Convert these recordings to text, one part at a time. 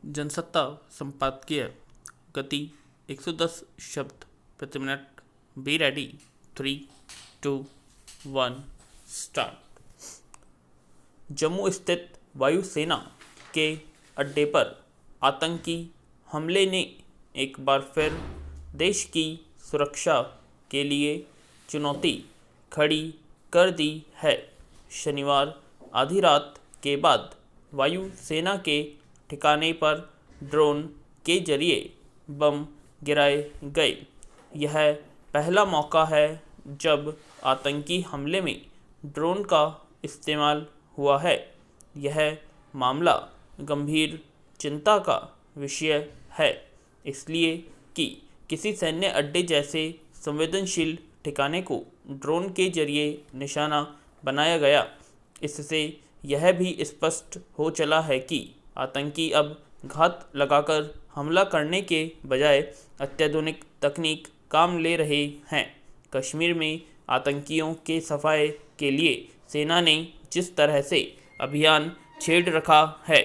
जनसत्ता संपादकीय गति 110 शब्द प्रति minute. Be ready. 3, 2, 1 start. Jammu स्थित वायुसेना के अड्डे पर आतंकी हमले ने एक बार फिर देश की सुरक्षा के लिए चुनौती खड़ी कर दी है। शनिवार आधी रात के बाद वायुसेना के ठिकाने पर ड्रोन के जरिए बम गिराए गए। यह पहला मौका है जब आतंकी हमले में ड्रोन का इस्तेमाल हुआ है। यह मामला गंभीर चिंता का विषय है, इसलिए कि किसी सैन्य अड्डे जैसे संवेदनशील ठिकाने को ड्रोन के जरिए निशाना बनाया गया। इससे यह भी स्पष्ट हो चला है कि आतंकी अब घात लगाकर हमला करने के बजाय अत्याधुनिक तकनीक काम ले रहे हैं। कश्मीर में आतंकियों के सफाये के लिए सेना ने जिस तरह से अभियान छेड़ रखा है,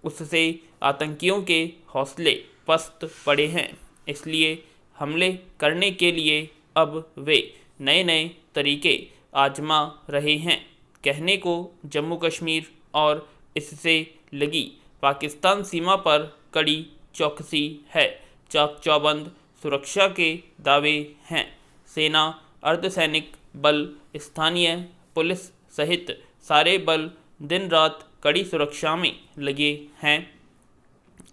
उससे आतंकियों के हौसले पस्त पड़े हैं। इसलिए हमले करने के लिए अब वे नए नए तरीके आजमा रहे हैं। कहने को जम्मू कश्मीर और इससे लगी पाकिस्तान सीमा पर कड़ी चौकसी है। चाक चौबंद सुरक्षा के दावे हैं। सेना, अर्धसैनिक बल, स्थानीय पुलिस सहित सारे बल दिन रात कड़ी सुरक्षा में लगे हैं।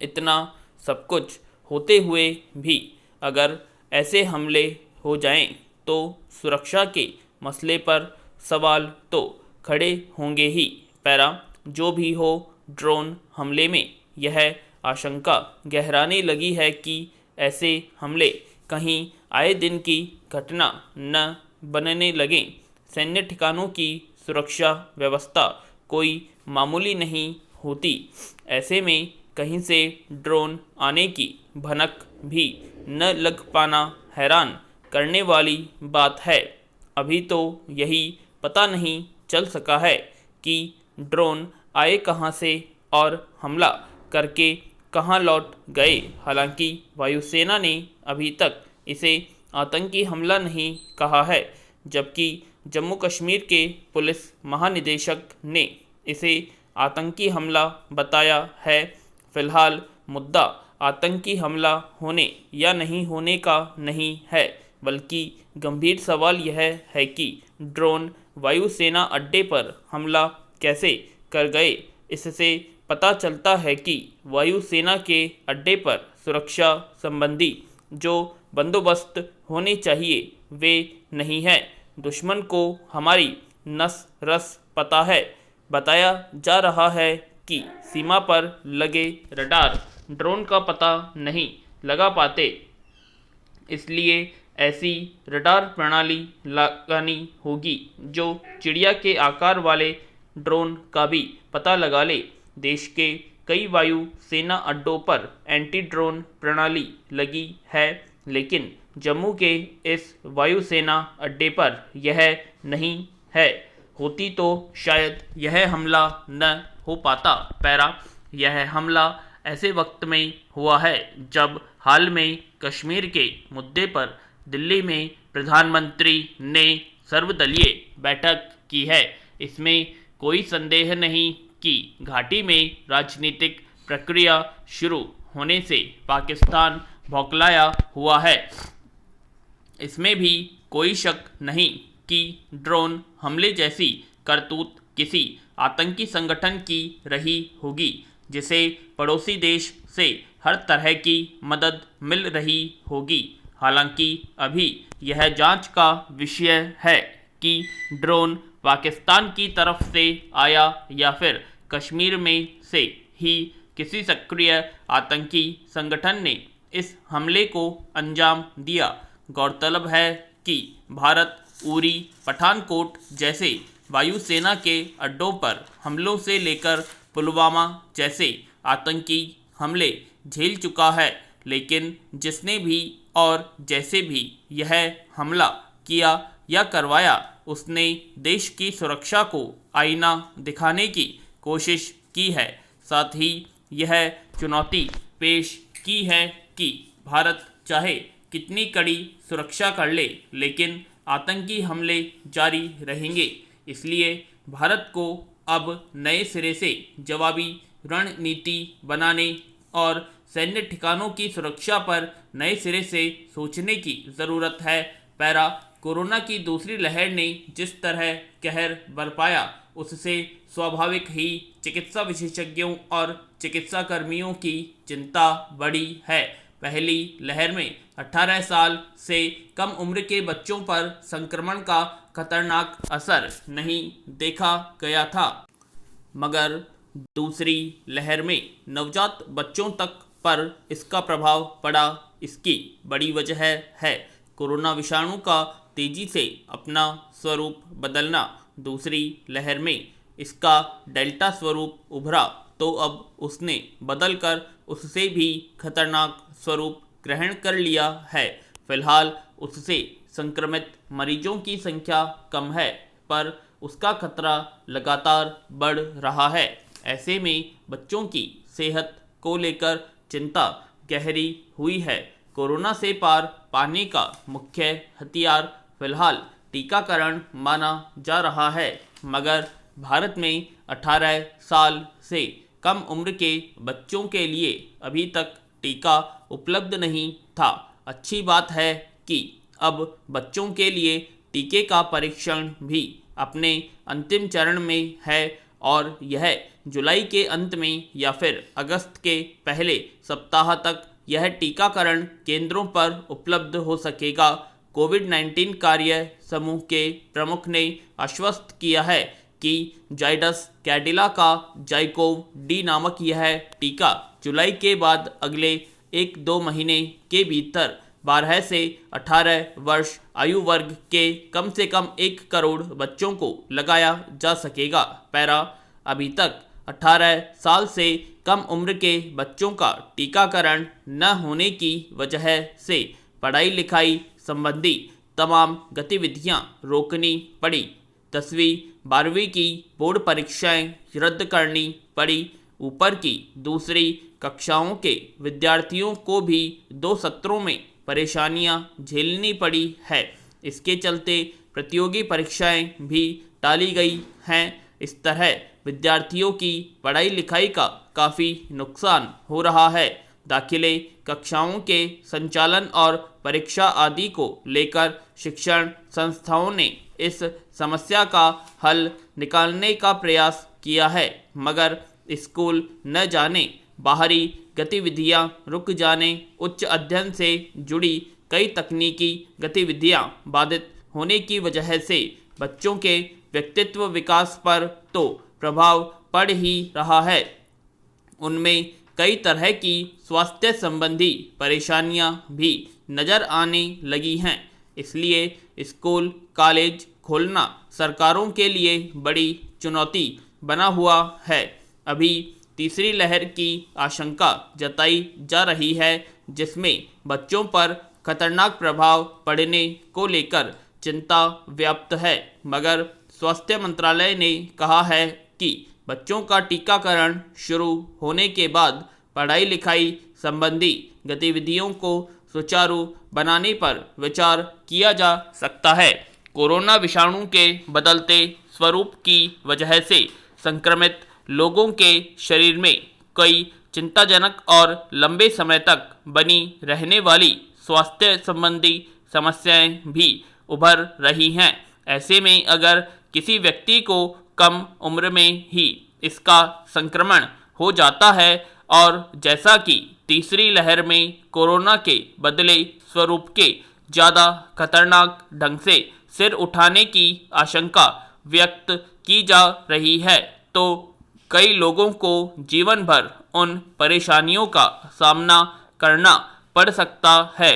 इतना सब कुछ होते हुए भी अगर ऐसे हमले हो जाएं, तो सुरक्षा के मसले पर सवाल तो खड़े होंगे ही। पैरा जो भी हो, ड्रोन हमले में यह आशंका गहराने लगी है कि ऐसे हमले कहीं आए दिन की घटना न बनने लगें। सैन्य ठिकानों की सुरक्षा व्यवस्था कोई मामूली नहीं होती। ऐसे में कहीं से ड्रोन आने की भनक भी न लग पाना हैरान करने वाली बात है। अभी तो यही पता नहीं चल सका है कि ड्रोन आए कहां से और हमला करके कहां लौट गए। हालांकि वायुसेना ने अभी तक इसे आतंकी हमला नहीं कहा है, जबकि जम्मू कश्मीर के पुलिस महानिदेशक ने इसे आतंकी हमला बताया है। फिलहाल मुद्दा आतंकी हमला होने या नहीं होने का नहीं है, बल्कि गंभीर सवाल यह है कि ड्रोन वायुसेना अड्डे पर हमला कैसे कर गए। इससे पता चलता है कि वायुसेना के अड्डे पर सुरक्षा संबंधी जो बंदोबस्त होने चाहिए वे नहीं है। दुश्मन को हमारी नस रस पता है। बताया जा रहा है कि सीमा पर लगे रडार ड्रोन का पता नहीं लगा पाते, इसलिए ऐसी रडार प्रणाली लगानी होगी जो चिड़िया के आकार वाले ड्रोन का भी पता लगा ले। देश के कई वायु सेना अड्डों पर एंटी ड्रोन प्रणाली लगी है, लेकिन जम्मू के इस वायुसेना अड्डे पर यह नहीं है। होती तो शायद यह हमला न हो पाता। पैरा यह हमला ऐसे वक्त में हुआ है जब हाल में कश्मीर के मुद्दे पर दिल्ली में प्रधानमंत्री ने सर्वदलीय बैठक की है। इसमें कोई संदेह नहीं कि घाटी में राजनीतिक प्रक्रिया शुरू होने से पाकिस्तान बौखलाया हुआ है। इसमें भी कोई शक नहीं कि ड्रोन हमले जैसी करतूत किसी आतंकी संगठन की रही होगी, जिसे पड़ोसी देश से हर तरह की मदद मिल रही होगी। हालांकि अभी यह जांच का विषय है कि ड्रोन पाकिस्तान की तरफ से आया या फिर कश्मीर में से ही किसी सक्रिय आतंकी संगठन ने इस हमले को अंजाम दिया। गौरतलब है कि भारत उरी, पठानकोट जैसे वायुसेना के अड्डों पर हमलों से लेकर पुलवामा जैसे आतंकी हमले झेल चुका है, लेकिन जिसने भी और जैसे भी यह हमला किया या करवाया, उसने देश की सुरक्षा को आईना दिखाने की कोशिश की है। साथ ही यह चुनौती पेश की है कि भारत चाहे कितनी कड़ी सुरक्षा कर ले, लेकिन आतंकी हमले जारी रहेंगे। इसलिए भारत को अब नए सिरे से जवाबी रणनीति बनाने और सैन्य ठिकानों की सुरक्षा पर नए सिरे से सोचने की ज़रूरत है। पैरा कोरोना की दूसरी लहर ने जिस तरह कहर बरपाया, उससे स्वाभाविक ही चिकित्सा विशेषज्ञों और चिकित्सा कर्मियों की चिंता बढ़ी है। पहली लहर में 18 साल से कम उम्र के बच्चों पर संक्रमण का खतरनाक असर नहीं देखा गया था, मगर दूसरी लहर में नवजात बच्चों तक पर इसका प्रभाव पड़ा। इसकी बड़ी वजह है कोरोना विषाणु का तेजी से अपना स्वरूप बदलना। दूसरी लहर में इसका डेल्टा स्वरूप उभरा तो अब उसने बदलकर उससे भी खतरनाक स्वरूप ग्रहण कर लिया है। फिलहाल उससे संक्रमित मरीजों की संख्या कम है, पर उसका खतरा लगातार बढ़ रहा है। ऐसे में बच्चों की सेहत को लेकर चिंता गहरी हुई है। कोरोना से पार पाने का मुख्य हथियार फिलहाल टीकाकरण माना जा रहा है, मगर भारत में 18 साल से कम उम्र के बच्चों के लिए अभी तक टीका उपलब्ध नहीं था। अच्छी बात है कि अब बच्चों के लिए टीके का परीक्षण भी अपने अंतिम चरण में है और यह जुलाई के अंत में या फिर अगस्त के पहले सप्ताह तक यह टीकाकरण केंद्रों पर उपलब्ध हो सकेगा। कोविड-19 कार्य समूह के प्रमुख ने आश्वस्त किया है कि जाइडस कैडिला का जाइकोव डी नामक यह टीका जुलाई के बाद अगले 1-2 महीने के भीतर 12 से 18 वर्ष आयु वर्ग के कम से कम 1 करोड़ बच्चों को लगाया जा सकेगा। पैरा अभी तक 18 साल से कम उम्र के बच्चों का टीकाकरण न होने की वजह से पढ़ाई लिखाई संबंधी तमाम गतिविधियां रोकनी पड़ी। 10वीं 12वीं की बोर्ड परीक्षाएं रद्द करनी पड़ी। ऊपर की दूसरी कक्षाओं के विद्यार्थियों को भी 2 सत्रों में परेशानियां झेलनी पड़ी है। इसके चलते प्रतियोगी परीक्षाएं भी टाली गई हैं। इस तरह विद्यार्थियों की पढ़ाई लिखाई का काफ़ी नुकसान हो रहा है। दाखिले कक्षाओं के संचालन और परीक्षा आदि को लेकर शिक्षण संस्थाओं ने इस समस्या का हल निकालने का प्रयास किया है, मगर स्कूल न जाने, बाहरी गतिविधियां रुक जाने, उच्च अध्ययन से जुड़ी कई तकनीकी गतिविधियां बाधित होने की वजह से बच्चों के व्यक्तित्व विकास पर तो प्रभाव पड़ ही रहा है। उनमें कई तरह की स्वास्थ्य संबंधी परेशानियां भी नज़र आने लगी हैं। इसलिए स्कूल कॉलेज खोलना सरकारों के लिए बड़ी चुनौती बना हुआ है। अभी तीसरी लहर की आशंका जताई जा रही है, जिसमें बच्चों पर खतरनाक प्रभाव पड़ने को लेकर चिंता व्याप्त है, मगर स्वास्थ्य मंत्रालय ने कहा है कि बच्चों का टीकाकरण शुरू होने के बाद पढ़ाई लिखाई संबंधी गतिविधियों को सुचारू बनाने पर विचार किया जा सकता है। कोरोना विषाणु के बदलते स्वरूप की वजह से संक्रमित लोगों के शरीर में कई चिंताजनक और लंबे समय तक बनी रहने वाली स्वास्थ्य संबंधी समस्याएं भी उभर रही हैं। ऐसे में अगर किसी व्यक्ति को कम उम्र में ही इसका संक्रमण हो जाता है और जैसा कि तीसरी लहर में कोरोना के बदले स्वरूप के ज़्यादा खतरनाक ढंग से सिर उठाने की आशंका व्यक्त की जा रही है, तो कई लोगों को जीवन भर उन परेशानियों का सामना करना पड़ सकता है।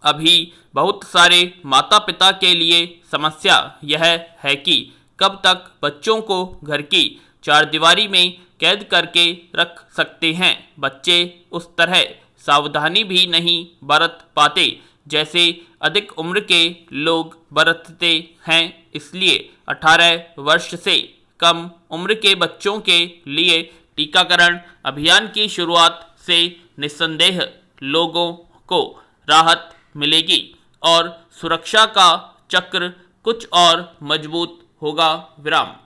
अभी बहुत सारे माता पिता के लिए समस्या यह है कि कब तक बच्चों को घर की चारदीवारी में कैद करके रख सकते हैं। बच्चे उस तरह सावधानी भी नहीं बरत पाते जैसे अधिक उम्र के लोग बरतते हैं। इसलिए 18 वर्ष से कम उम्र के बच्चों के लिए टीकाकरण अभियान की शुरुआत से निस्संदेह लोगों को राहत मिलेगी और सुरक्षा का चक्र कुछ और मजबूत होगा। विराम।